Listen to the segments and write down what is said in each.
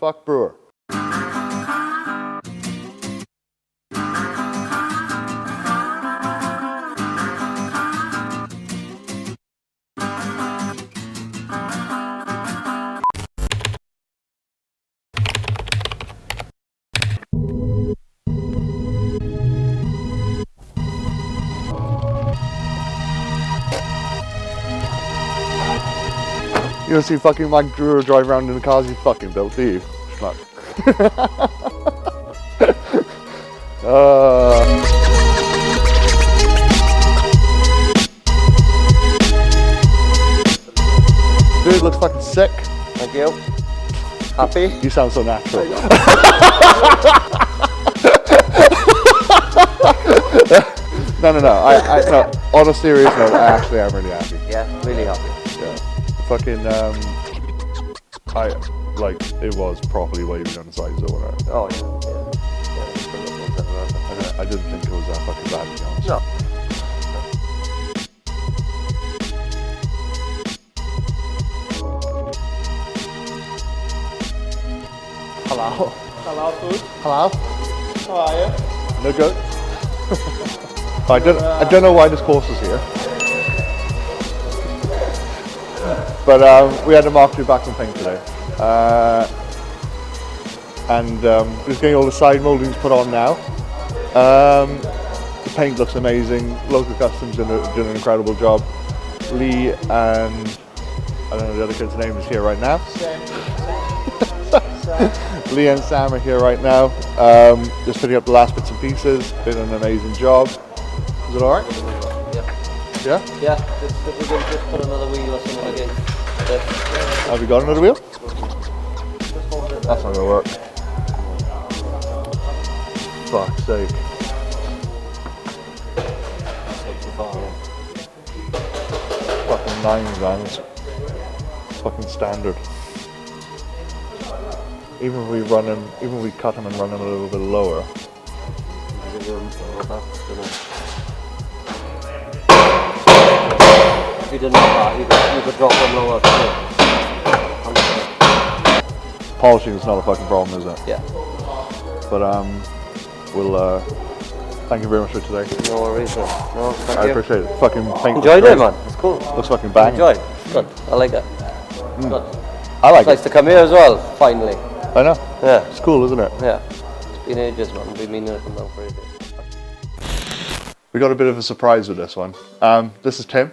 Fuck Brewer. You don't see fucking Mike Brewer drive around in the cars he fucking built, do you? Schmuck. Dude, looks fucking sick. Thank you. Happy? You sound so natural. No. No. On a serious note, I actually am really happy. Yeah, really happy. Yeah. Fucking, it was properly waving on the sides or whatever. Oh, yeah. I didn't think it was that fucking bad, to be honest. No. Hello. Hello, food. Hello. How are you? No good. I don't know why this course is here. But we had a mark back from paint today. And just getting all the side mouldings put on now. The paint looks amazing. Local Customs did an incredible job. Lee and I don't know the other kid's name is here right now. Lee and Sam are here right now. Just putting up the last bits and pieces. Been an amazing job. Is it alright? Yeah. Yeah? Yeah, if we can just put another wheel or something again. Have you got another wheel? That's not gonna work. Fuck's sake. Fucking 9 grams. Fucking standard. Even if we cut them and run them a little bit lower. If you didn't have that, you could drop them lower. Polishing is not a fucking problem, is it? Yeah. But we'll thank you very much for today. No worries. No, thank I you. appreciate it. Fucking paint. Enjoyed it, man. It's cool. Looks fucking bang. Enjoyed. Good. I like it. Good. I like It's nice it. to come here as well. Finally. I know. Yeah. It's cool, isn't it? Yeah. It's been ages, man. We've been meaning to come down for ages. We got a bit of a surprise with this one. This is Tim.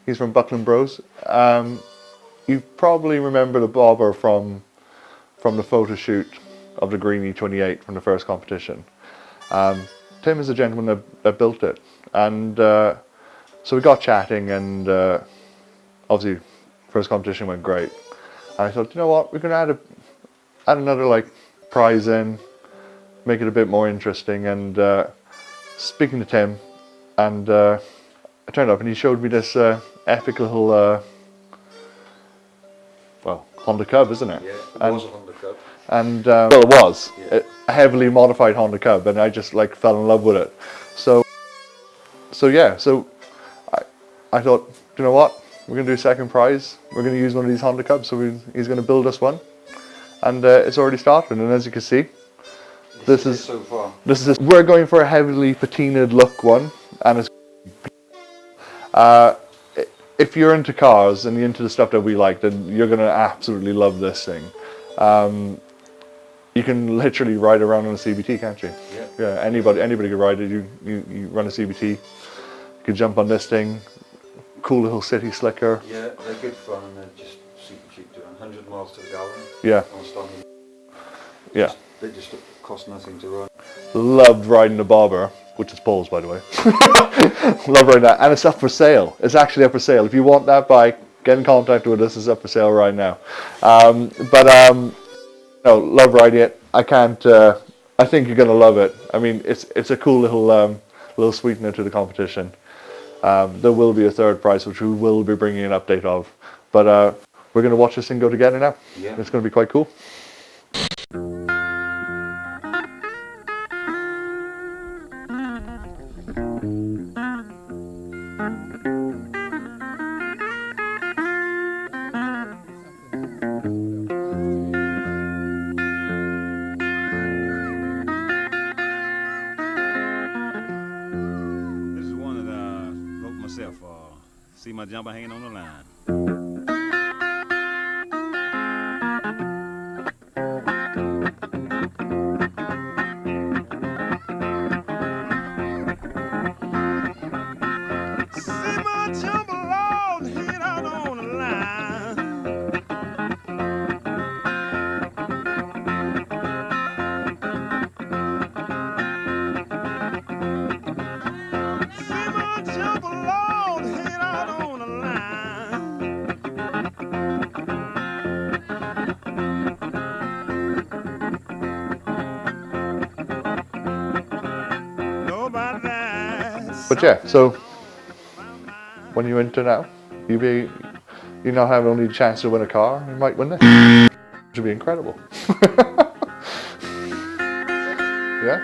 He's from Buckland Bros. You probably remember the bobber from the photo shoot of the Greenie 28 from the first competition. Tim is a gentleman that built it, and so we got chatting, and obviously first competition went great. And I thought, you know what, we can add another like prize in, make it a bit more interesting. And speaking to Tim, and I turned up and he showed me this epic little Honda Cub, isn't it? Yeah, it was a Honda Cub. And well, it was a heavily modified Honda Cub, and I just like fell in love with it. So I thought, you know what, we're gonna do a second prize. We're gonna use one of these Honda Cubs. So he's gonna build us one, and it's already started. And as you can see, this is so far. We're going for a heavily patinaed look one, and it's. If you're into cars and you're into the stuff that we like, then you're gonna absolutely love this thing. You can literally ride around on a CVT, can't you? Yeah. Yeah. Anybody can ride it. You run a CVT. You can jump on this thing. Cool little city slicker. Yeah, they're good fun and they're just super cheap to run. 100 miles to the gallon. Yeah. On standard. Yeah. They just cost nothing to run. Loved riding the bobber, which is Paul's, by the way. Love riding that, and it's up for sale. It's actually up for sale. If you want that bike, get in contact with us. It's up for sale right now. No, love riding it. I can't. I think you're gonna love it. I mean, it's a cool little sweetener to the competition. There will be a third prize, which we will be bringing an update of. But we're gonna watch this thing go together now. Yeah. It's gonna be quite cool. my jumper hanging on the line. See my jumper all hanging out on the line. See my jumper all hanging out on the line. But yeah, so when you enter now, you not have only a chance to win a car, you might win this. Which would be incredible. Yeah?